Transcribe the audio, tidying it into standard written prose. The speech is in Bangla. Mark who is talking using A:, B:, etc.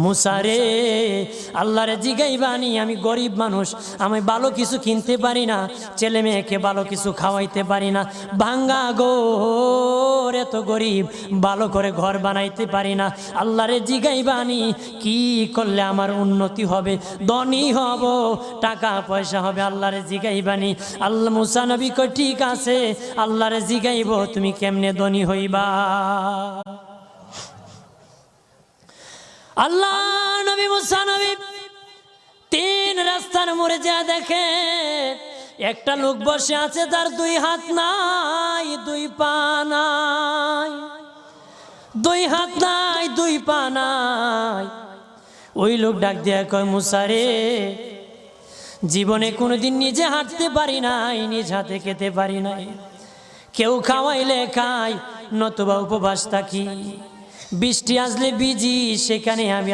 A: মুসারে আল্লাহরে জিগাইবানি, আমি গরিব মানুষ, আমি ভালো কিছু কিনতে পারি না, ছেলে মেয়েকে ভালো কিছু খাওয়াইতে পারি না, ভাঙ্গা গোর, এত গরিব, ভালো করে ঘর বানাইতে পারি না। আল্লাহরে জিগাইবানি কি করলে আমার উন্নতি হবে, ধনী হব, টাকা পয়সা হবে। আল্লাহরে জিগাইবানি। আল্লাহ মুসা নবী কই ঠিক আছে, আল্লাহরে জিগাইব তুমি কেমনে ধনী হইবা। আল্লাহ নবী মুসা নবী তিন রাস্তার মোড়ে যা দেখে একটা লোক বসে আছে, তার দুই হাত নাই, দুই পা নাই, দুই হাত নাই, দুই পা নাই। ওই লোক ডাক দিয়া কয়, মুসা রে, জীবনে কোনোদিন নিজে হাঁটতে পারি নাই, নিজ হাতে খেতে পারি নাই, কেউ খাওয়াইলে খাই, নতুবা উপবাস থাকি, বৃষ্টি আসলে ভিজি, সেখানে আমি